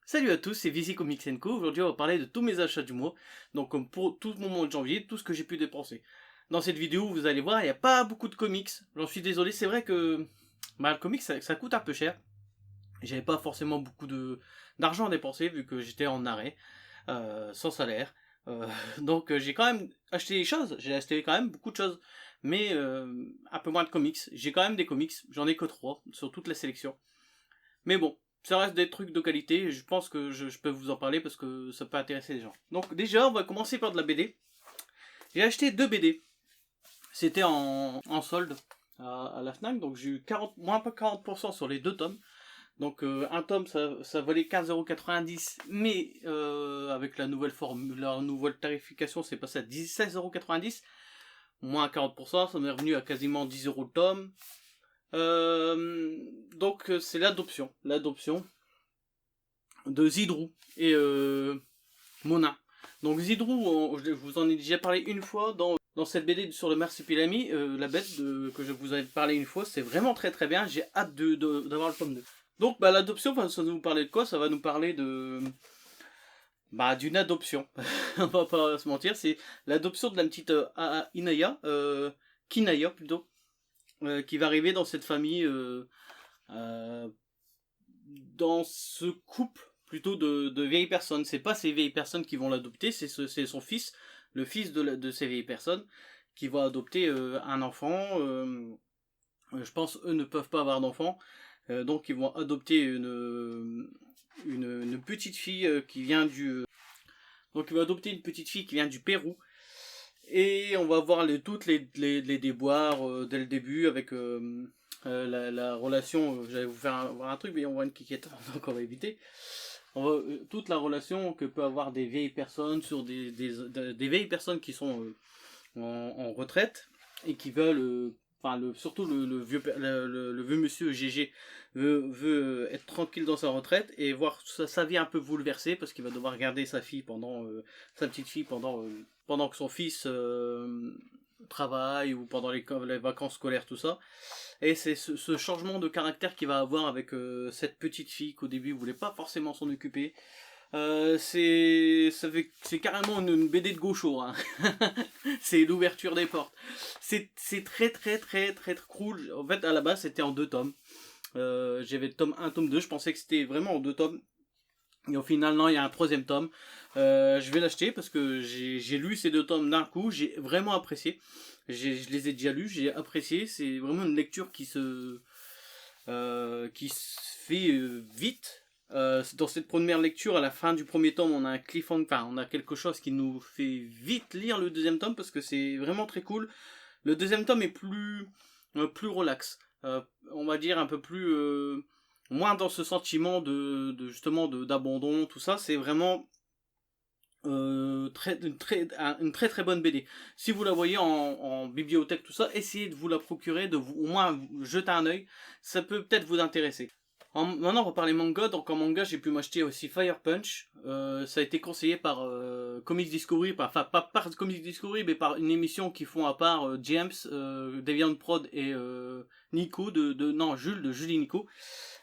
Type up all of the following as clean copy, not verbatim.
Salut à tous, c'est Vizy Comics Co. Aujourd'hui, on va parler de tous mes achats du mois. Donc, comme pour tout mon mois de janvier, tout ce que j'ai pu dépenser. Dans cette vidéo, vous allez voir, il n'y a pas beaucoup de comics. J'en suis désolé, c'est vrai que le comics, ça coûte un peu cher. J'avais pas forcément beaucoup d'argent à dépenser vu que j'étais en arrêt, sans salaire. Euh, donc, j'ai quand même acheté des choses. J'ai acheté quand même beaucoup de choses. Mais un peu moins de comics. J'ai quand même des comics. J'en ai que 3 sur toute la sélection. Mais bon, ça reste des trucs de qualité et je pense que je peux vous en parler parce que ça peut intéresser les gens. Donc déjà, on va commencer par de la BD. J'ai acheté 2 BD. C'était en solde à la FNAC, donc j'ai eu 40, moins pas 40% sur les 2 tomes. Donc un tome, ça valait 15,90€, mais avec la nouvelle formule, la nouvelle tarification, c'est passé à 16,90€, moins 40%, ça m'est revenu à quasiment 10€ le tome. Donc c'est l'adoption de Zidrou et Mona. Donc Zidrou, je vous en ai déjà parlé une fois dans cette BD sur le marsupilami, la bête que je vous avais parlé une fois, c'est vraiment très très bien, j'ai hâte d'avoir le tome 2. Donc l'adoption, ça va nous parler de quoi? Ça va nous parler d'une adoption. On va pas se mentir, c'est l'adoption de la petite Inaya, Kinaya plutôt, qui va arriver dans cette famille, euh, dans ce couple plutôt de vieilles personnes. C'est pas ces vieilles personnes qui vont l'adopter, c'est son fils, le fils de ces vieilles personnes, qui va adopter un enfant. Je pense eux ne peuvent pas avoir d'enfant, donc ils vont adopter une petite fille qui vient donc ils vont adopter une petite fille qui vient du Pérou. Et on va voir toutes les déboires dès le début avec la relation. J'allais vous faire voir un truc, mais on voit une quiquette, donc on va éviter. Toute la relation que peut avoir des vieilles personnes sur des vieilles personnes qui sont en retraite et qui veulent, surtout le vieux monsieur GG veut être tranquille dans sa retraite et voir sa vie un peu bouleversée parce qu'il va devoir garder sa petite fille pendant que son fils travaille ou pendant les vacances scolaires, tout ça. Et c'est ce changement de caractère qu'il va avoir avec cette petite fille qu'au début il voulait pas forcément s'en occuper. C'est carrément une BD de gaucho, hein. C'est l'ouverture des portes. C'est très très très très très cool. En fait, à la base, c'était en 2 tomes. J'avais le tome 1, tome 2. Je pensais que c'était vraiment en 2 tomes. Et au final, non, il y a un 3e tome. Je vais l'acheter parce que j'ai lu ces 2 tomes d'un coup. J'ai vraiment apprécié. Je les ai déjà lus, j'ai apprécié. C'est vraiment une lecture qui se fait vite. Dans cette première lecture, à la fin du 1er tome, on a un cliffhanger, enfin, on a quelque chose qui nous fait vite lire le 2e tome parce que c'est vraiment très cool. Le 2e tome est plus relax. On va dire un peu plus, moins dans ce sentiment justement d'abandon, tout ça. C'est vraiment une très très bonne BD. Si vous la voyez en bibliothèque, tout ça, essayez de vous la procurer, au moins jeter un œil. Ça peut peut-être vous intéresser. Maintenant, on va parler manga. Donc, en manga, j'ai pu m'acheter aussi Fire Punch. Ça a été conseillé par Comics Discovery, enfin pas par Comics Discovery, mais par une émission qu'ils font à part James, Deviant Prod et Nico non, Jules de Julie Nico.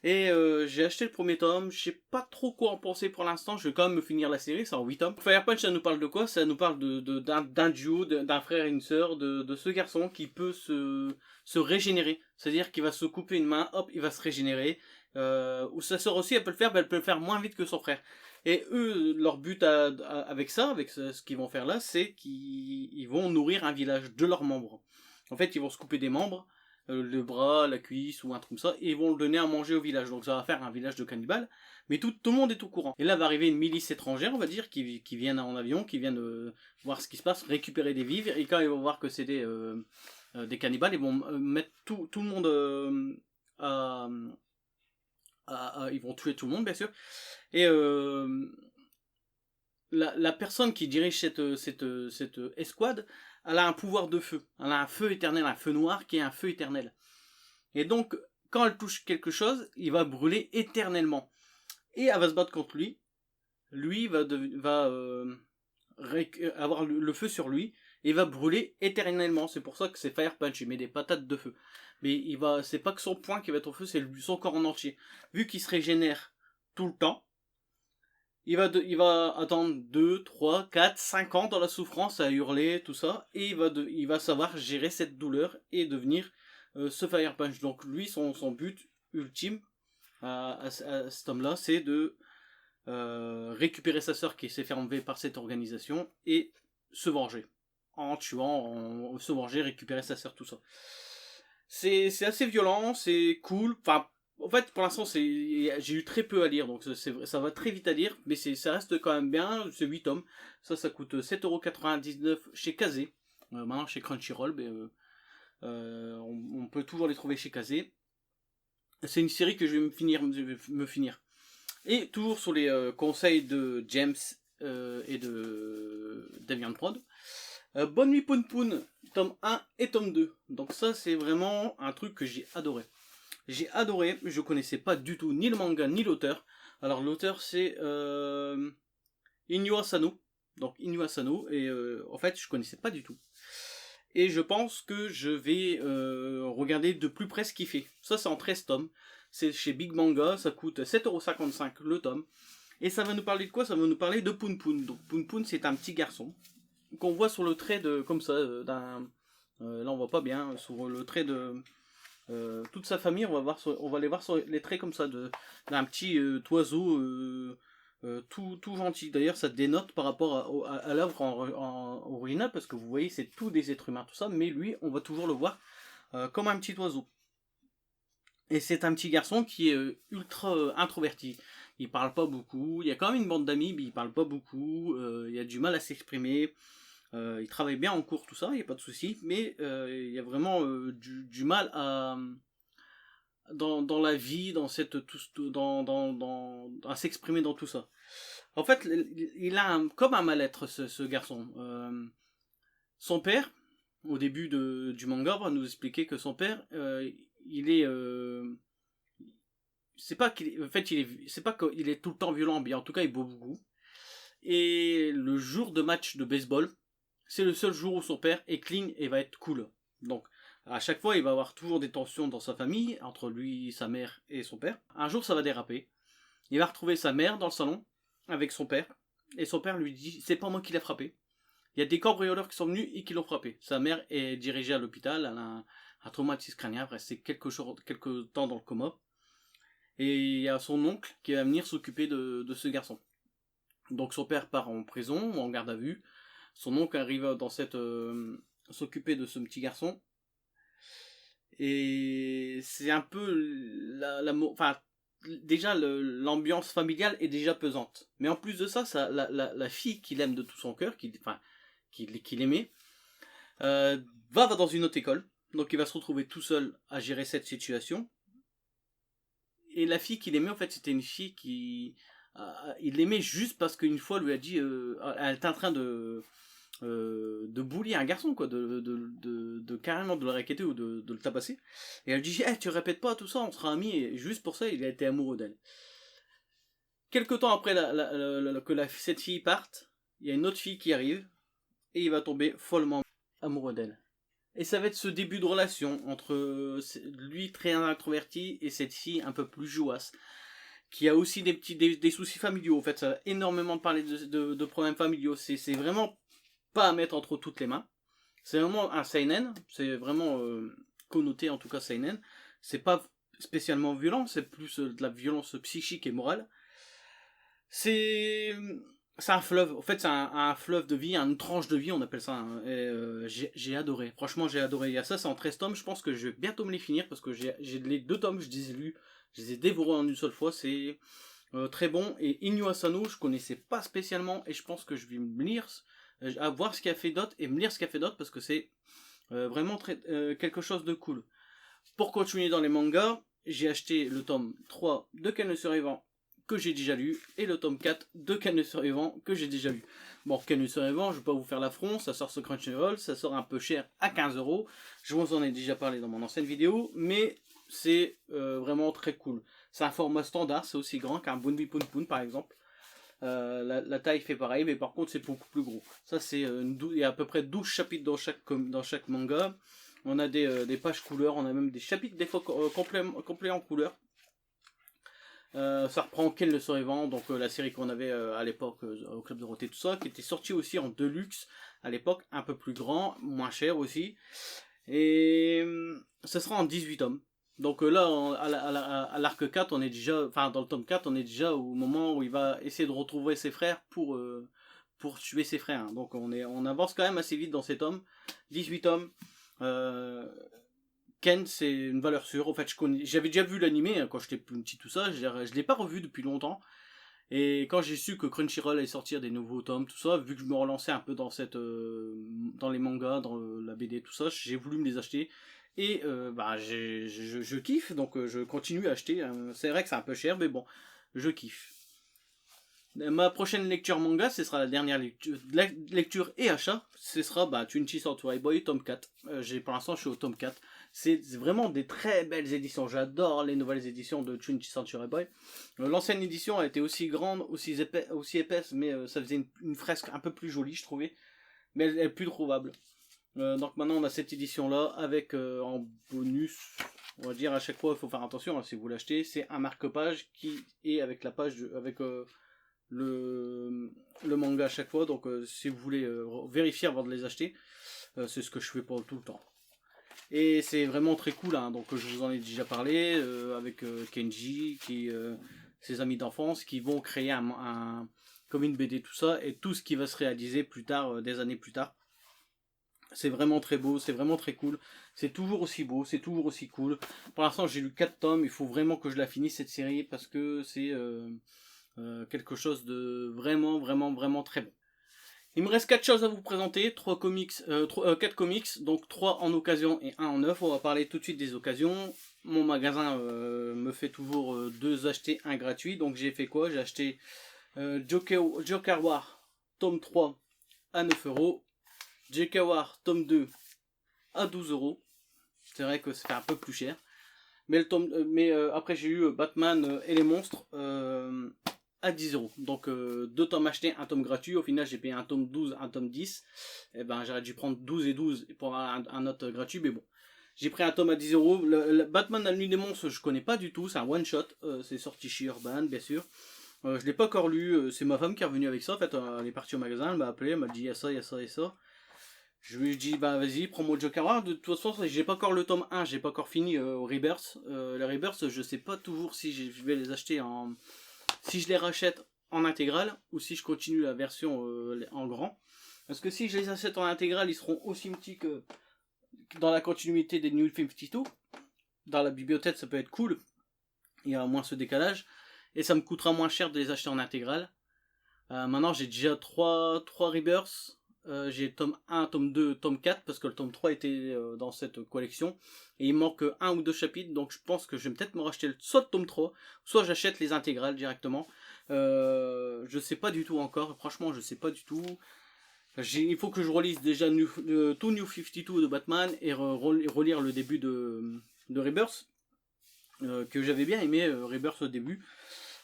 Et j'ai acheté le 1er tome, je sais pas trop quoi en penser pour l'instant, je vais quand même me finir la série, c'est en 8 tomes. Fire Punch, ça nous parle de quoi? Ça nous parle d'un duo, d'un frère et une sœur, de ce garçon qui peut se régénérer. C'est-à-dire qu'il va se couper une main, hop, il va se régénérer. Ou sa sœur aussi, elle peut le faire, mais elle peut le faire moins vite que son frère. Et eux, leur but avec ce qu'ils vont faire là, c'est qu'ils vont nourrir un village de leurs membres. En fait, ils vont se couper des membres, le bras, la cuisse ou un truc comme ça, et ils vont le donner à manger au village. Donc ça va faire un village de cannibales, mais tout le monde est au courant. Et là va arriver une milice étrangère, on va dire, qui viennent en avion, qui viennent voir ce qui se passe, récupérer des vivres, et quand ils vont voir que c'est des cannibales, ils vont mettre tout le monde ils vont tuer tout le monde, bien sûr. Et la personne qui dirige cette escouade, elle a un pouvoir de feu. Elle a un feu éternel, un feu noir qui est un feu éternel. Et donc, quand elle touche quelque chose, il va brûler éternellement. Et elle va se battre contre lui. Lui va avoir le feu sur lui et va brûler éternellement. C'est pour ça que c'est Fire Punch. Il met des patates de feu. Mais c'est pas que son poing qui va être au feu, c'est son corps en entier. Vu qu'il se régénère tout le temps, il va attendre 2, 3, 4, 5 ans dans la souffrance à hurler, tout ça, et il va savoir gérer cette douleur et devenir ce Fire Punch. Donc lui, son but ultime à cet homme-là, c'est de récupérer sa sœur qui s'est fait enlever par cette organisation et se venger. En tuant, se venger, récupérer sa sœur, tout ça. C'est assez violent, c'est cool. Enfin, en fait, pour l'instant, j'ai eu très peu à lire, donc ça va très vite à lire, mais ça reste quand même bien. C'est 8 tomes. Ça coûte 7,99€ chez Kazé. Maintenant, chez Crunchyroll, mais, on peut toujours les trouver chez Kazé. C'est une série que je vais me finir. Et toujours sur les conseils de James et de Deviant Prod. Bonne Nuit Poun Poun, tome 1 et tome 2. Donc ça, c'est vraiment un truc que j'ai adoré. J'ai adoré, je connaissais pas du tout ni le manga ni l'auteur. Alors l'auteur c'est Inu Asano. Donc Inu Asano, et en fait je connaissais pas du tout. Et je pense que je vais regarder de plus près ce qu'il fait. Ça c'est en 13 tomes. C'est chez Big Manga, ça coûte 7,55€ le tome. Et ça va nous parler de quoi? Ça va nous parler de Poun Poun. Donc Poun Poun c'est un petit garçon qu'on voit sur le trait de, comme ça, d'un... là on voit pas bien, sur le trait de... toute sa famille, on va les voir sur les traits comme ça, d'un petit oiseau tout gentil. D'ailleurs ça dénote par rapport à l'œuvre en original, parce que vous voyez c'est tout des êtres humains, tout ça, mais lui on va toujours le voir comme un petit oiseau. Et c'est un petit garçon qui est ultra introverti. Il parle pas beaucoup, il y a quand même une bande d'amis, mais il parle pas beaucoup, il a du mal à s'exprimer. Il travaille bien en cours, tout ça, il n'y a pas de souci, mais il y a vraiment du mal dans la vie, à s'exprimer dans tout ça. En fait, il a comme un mal-être, ce garçon. Son père, au début du manga, va nous expliquer que son père, il est... c'est pas qu'il est tout le temps violent, mais en tout cas il boit beaucoup. Et le jour de match de baseball, c'est le seul jour où son père est clean et va être cool. Donc, à chaque fois, il va avoir toujours des tensions dans sa famille, entre lui, sa mère et son père. Un jour, ça va déraper. Il va retrouver sa mère dans le salon, avec son père. Et son père lui dit, c'est pas moi qui l'ai frappé. Il y a des cambrioleurs qui sont venus et qui l'ont frappé. Sa mère est dirigée à l'hôpital, elle a un traumatisme crânien, elle reste quelques temps dans le coma. Et il y a son oncle qui va venir s'occuper de ce garçon. Donc son père part en prison, ou en garde à vue. Son oncle arrive dans s'occuper de ce petit garçon. Et c'est un peu enfin, déjà l'ambiance familiale est déjà pesante. Mais en plus de ça, la fille qu'il aime de tout son cœur, qu'il aimait, va dans une autre école. Donc il va se retrouver tout seul à gérer cette situation. Et la fille qu'il aimait, en fait, c'était une fille il l'aimait juste parce qu'une fois, lui a dit... elle était en train de bully un garçon, quoi, carrément de le raqueter ou de le tabasser. Et elle dit, hey, tu répètes pas tout ça, on sera amis. Et juste pour ça, il a été amoureux d'elle. Quelque temps après cette fille parte, il y a une autre fille qui arrive, et il va tomber follement amoureux d'elle. Et ça va être ce début de relation entre lui très introverti et cette fille un peu plus jouasse, qui a aussi des soucis familiaux. En fait, ça va énormément parler de problèmes familiaux. C'est vraiment pas à mettre entre toutes les mains. C'est vraiment un seinen, c'est vraiment connoté en tout cas seinen. C'est pas spécialement violent, c'est plus de la violence psychique et morale. C'est un fleuve, en fait c'est un fleuve de vie, une tranche de vie on appelle ça. Hein. Et j'ai adoré, franchement j'ai adoré. Il y a ça, c'est en 13 tomes, je pense que je vais bientôt me les finir parce que j'ai les 2 tomes, je les ai lus, je les ai dévorés en une seule fois, c'est très bon. Et Inu Asano, je connaissais pas spécialement et je pense que je vais me lire, à voir ce qu'il a fait d'autre et me lire ce qu'il a fait d'autre parce que c'est vraiment quelque chose de cool. Pour continuer dans les mangas, j'ai acheté le tome 3 de Ken le Survivant que j'ai déjà lu, et le tome 4 de Ken le Survivant que j'ai déjà lu. Bon, Ken le Survivant, je vais pas vous faire l'affront, ça sort sur Crunchyroll, ça sort un peu cher à 15€, je vous en ai déjà parlé dans mon ancienne vidéo, mais c'est vraiment très cool. C'est un format standard, c'est aussi grand qu'un Bunbi Pun Pun par exemple. La taille fait pareil, mais par contre c'est beaucoup plus gros. Ça c'est il y a à peu près 12 chapitres dans chaque manga. On a des pages couleurs, on a même des chapitres des fois complets en couleur. Ça reprend Ken le Survivant, donc la série qu'on avait à l'époque au Club Dorothée, tout ça, qui était sortie aussi en deluxe à l'époque, un peu plus grand, moins cher aussi. Et ça sera en 18 tomes. Donc là, à l'arc 4, on est déjà, enfin dans le tome 4, on est déjà au moment où il va essayer de retrouver ses frères pour tuer ses frères. Hein. Donc on avance quand même assez vite dans ces tomes. 18 tomes. Euh, Ken, c'est une valeur sûre. En fait, j'avais déjà vu l'animé hein, quand j'étais plus petit, tout ça. Je l'ai pas revu depuis longtemps. Et quand j'ai su que Crunchyroll allait sortir des nouveaux tomes, tout ça, vu que je me relançais un peu dans dans les mangas, dans la BD, tout ça, j'ai voulu me les acheter. Et bah, je kiffe, donc je continue à acheter. Hein. C'est vrai que c'est un peu cher, mais bon, je kiffe. Ma prochaine lecture manga, ce sera la dernière lecture et achat. Ce sera bah, Tunichi Samurai Boy, tome 4. Pour l'instant, je suis au tome 4. C'est vraiment des très belles éditions. J'adore les nouvelles éditions de Tunichi Samurai Boy. L'ancienne édition a été aussi grande, aussi épaisse, mais ça faisait une fresque un peu plus jolie, je trouvais. Mais elle est plus trouvable. Donc maintenant, on a cette édition-là avec en bonus. On va dire à chaque fois, il faut faire attention hein, si vous l'achetez. C'est un marque-page qui est avec la page, avec le manga à chaque fois. Donc si vous voulez vérifier avant de les acheter, c'est ce que je fais pour tout le temps. Et c'est vraiment très cool, hein. Donc je vous en ai déjà parlé avec Kenji, ses amis d'enfance, qui vont créer comme une BD, tout ça, et tout ce qui va se réaliser plus tard, des années plus tard. C'est vraiment très beau, c'est vraiment très cool. C'est toujours aussi beau, c'est toujours aussi cool. Pour l'instant, j'ai lu 4 tomes, il faut vraiment que je la finisse cette série parce que c'est quelque chose de vraiment, vraiment, vraiment très bon. Il me reste 4 choses à vous présenter, 4 comics, donc 3 en occasion et 1 en neuf. On va parler tout de suite des occasions. Mon magasin me fait toujours 2 achetés, 1 gratuit. Donc j'ai fait quoi? J'ai acheté Joker War tome 3 à 9€. Joker War tome 2 à 12€. C'est vrai que c'est un peu plus cher. Mais, après j'ai eu Batman et les monstres à 10€. Donc 2 tomes achetés, 1 tome gratuit. Au final j'ai payé un tome 12, un tome 10. Et ben j'aurais dû prendre 12 et 12 pour avoir un autre gratuit. Mais bon. J'ai pris un tome à 10€. Le Batman la nuit des monstres je connais pas du tout. C'est un one shot. C'est sorti chez Urban bien sûr. Je l'ai pas encore lu. C'est ma femme qui est revenue avec ça. En fait elle est partie au magasin. Elle m'a appelé. Elle m'a dit il y a ça, il y a ça et ça. Je lui ai dit, bah vas-y, prends-moi le Joker War. De toute façon, j'ai pas encore le tome 1, j'ai pas encore fini au Rebirth. Les Rebirth, je sais pas toujours si je vais les acheter en. Si je les rachète en intégrale ou si je continue la version en grand. Parce que si je les achète en intégrale, ils seront aussi petits que dans la continuité des New 52. Dans la bibliothèque, ça peut être cool. Il y a moins ce décalage. Et ça me coûtera moins cher de les acheter en intégrale. Maintenant, j'ai déjà 3 Rebirths. J'ai tome 1, tome 2, tome 4 parce que le tome 3 était dans cette collection et il manque 1 ou 2 chapitres, donc je pense que je vais peut-être me racheter soit le tome 3 soit j'achète les intégrales directement. Je sais pas du tout encore, franchement je sais pas du tout. Il faut que je relise déjà tout New 52 de Batman et relire le début de Rebirth que j'avais bien aimé Rebirth au début.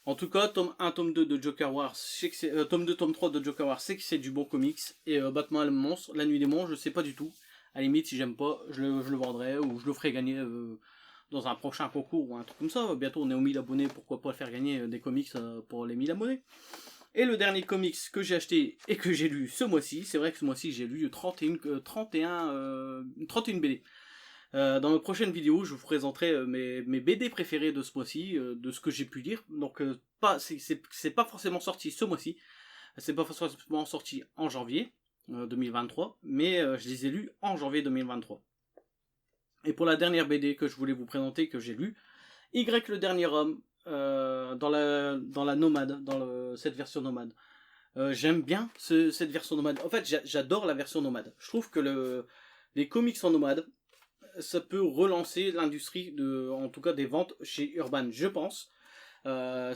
En tout cas, tome 1, tome 2 de Joker War, tome 2, tome 3 de Joker War, c'est que c'est du bon comics. Et Batman le monstre, la nuit des monstres, je sais pas du tout. À la limite, si j'aime pas, je le vendrai ou je le ferai gagner dans un prochain concours ou un truc comme ça. Bientôt, on est aux 1000 abonnés, pourquoi pas faire gagner des comics pour les 1000 abonnés. Et le dernier comics que j'ai acheté et que j'ai lu ce mois-ci, c'est vrai que ce mois-ci j'ai lu 31 BD. Dans ma prochaine vidéo, je vous présenterai mes BD préférés de ce mois-ci, de ce que j'ai pu lire. Donc, c'est pas forcément sorti ce mois-ci, c'est pas forcément sorti en janvier 2023, mais je les ai lus en janvier 2023. Et pour la dernière BD que je voulais vous présenter, que j'ai lu, Y le dernier homme, dans la nomade, cette version nomade. J'aime bien cette version nomade. En fait, j'adore la version nomade. Je trouve que les comics en nomade, ça peut relancer l'industrie en tout cas des ventes chez Urban, je pense. À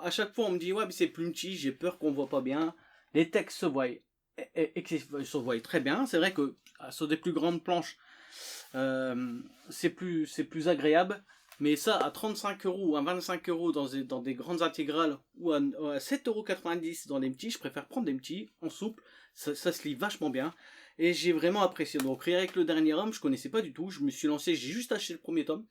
chaque fois on me dit ouais mais c'est plus petit, j'ai peur qu'on voit pas bien. Les textes se voient très bien. C'est vrai que sur des plus grandes planches, c'est plus agréable. Mais ça à 35€ ou à 25€ dans des grandes intégrales ou à 7,90€ dans les petits, je préfère prendre des petits en souple. Ça se lit vachement bien. Et j'ai vraiment apprécié. Donc, avec le dernier homme, je connaissais pas du tout. Je me suis lancé, j'ai juste acheté le premier tome.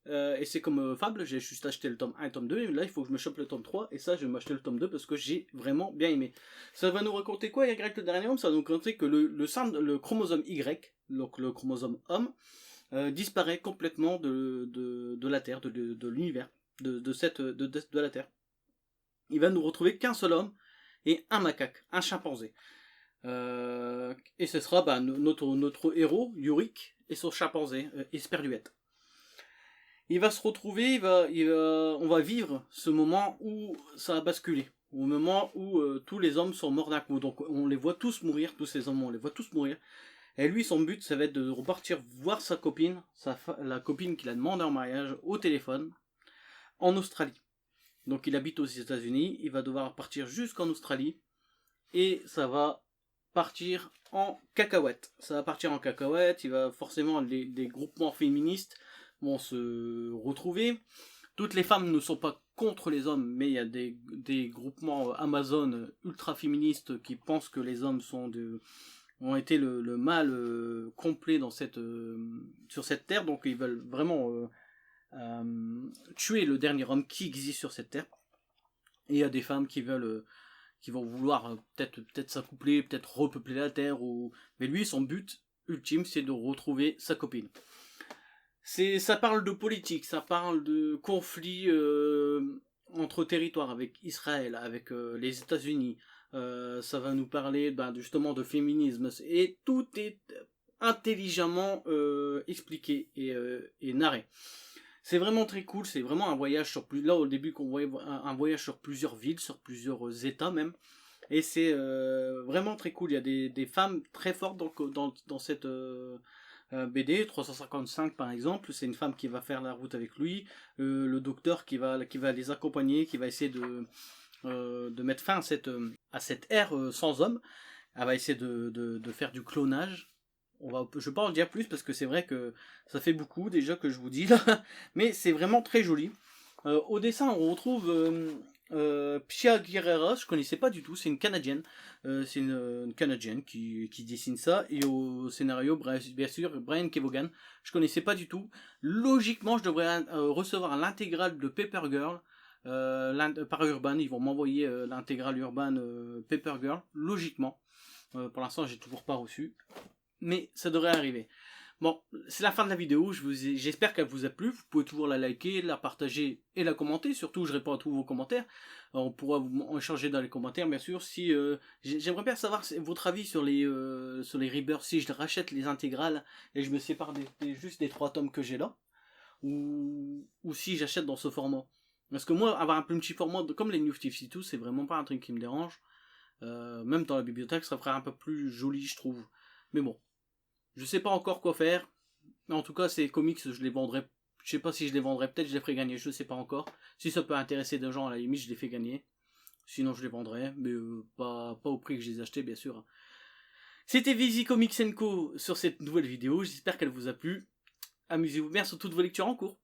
et c'est comme Fable, j'ai juste acheté le tome 1 et le tome 2, et là il faut que je me chope le tome 3, et ça je vais m'acheter le tome 2 parce que j'ai vraiment bien aimé. Ça va nous raconter quoi, Y le dernier homme? Ça va nous raconter que le chromosome Y, donc le chromosome homme, disparaît complètement de la Terre, de l'univers, de la Terre. Il va nous retrouver qu'un seul homme et un macaque, un chimpanzé. Et ce sera notre héros, Yurik, et son chimpanzé, Esperluette. Il va se retrouver, on va vivre ce moment où ça a basculé, au moment où tous les hommes sont morts d'un coup. Donc on les voit tous mourir, tous ces hommes, on les voit tous mourir. Et lui, son but, ça va être de repartir voir sa copine, la copine qu'il a demandé en mariage au téléphone, en Australie. Donc il habite aux États-Unis, il va devoir partir jusqu'en Australie, et ça va partir en cacahuète. Ça va partir en cacahuète, il va forcément, des groupements féministes vont se retrouver. Toutes les femmes ne sont pas contre les hommes, mais il y a des groupements Amazon ultra féministes qui pensent que les hommes ont été le mal complet sur cette terre, donc ils veulent vraiment tuer le dernier homme qui existe sur cette terre. Et il y a des femmes qui vont vouloir peut-être s'accoupler, peut-être repeupler la terre, mais lui son but ultime c'est de retrouver sa copine. Ça parle de politique, ça parle de conflits entre territoires avec Israël, avec les États-Unis. Ça va nous parler justement de féminisme, et tout est intelligemment expliqué et narré. C'est vraiment très cool, c'est vraiment un voyage là au début qu'on voyait un voyage sur plusieurs villes, sur plusieurs états même, et c'est vraiment très cool. Il y a des femmes très fortes dans cette BD 355 par exemple. C'est une femme qui va faire la route avec lui, le docteur qui va les accompagner, qui va essayer de mettre fin à cette ère sans homme. Elle va essayer de faire du clonage. Je ne vais pas en dire plus parce que c'est vrai que ça fait beaucoup déjà que je vous dis là, mais c'est vraiment très joli. Au dessin on retrouve Pia Guerrera, je connaissais pas du tout, c'est une Canadienne, c'est une Canadienne qui dessine ça, et au scénario bien sûr Brian Kevogan, je connaissais pas du tout. Logiquement je devrais recevoir l'intégrale de Paper Girl par Urban, ils vont m'envoyer l'intégrale Urban Paper Girl, logiquement. Pour l'instant j'ai toujours pas reçu, mais ça devrait arriver. Bon, c'est la fin de la vidéo, j'espère qu'elle vous a plu. Vous pouvez toujours la liker, la partager et la commenter. Surtout, je réponds à tous vos commentaires. On pourra vous échanger dans les commentaires, bien sûr. Si j'aimerais bien savoir votre avis sur les Rebirth, si je rachète les intégrales et je me sépare juste des 3 tomes que j'ai là, ou si j'achète dans ce format. Parce que moi, avoir un petit format comme les New 52, c'est vraiment pas un truc qui me dérange. Même dans la bibliothèque, ça ferait un peu plus joli, je trouve. Mais bon. Je sais pas encore quoi faire, mais en tout cas ces comics je les vendrai, je sais pas si je les vendrai, peut-être je les ferai gagner, je sais pas encore. Si ça peut intéresser des gens à la limite je les fais gagner, sinon je les vendrai, mais pas au prix que je les ai achetés bien sûr. C'était Vizy Comics & Co sur cette nouvelle vidéo, j'espère qu'elle vous a plu, amusez-vous bien sur toutes vos lectures en cours.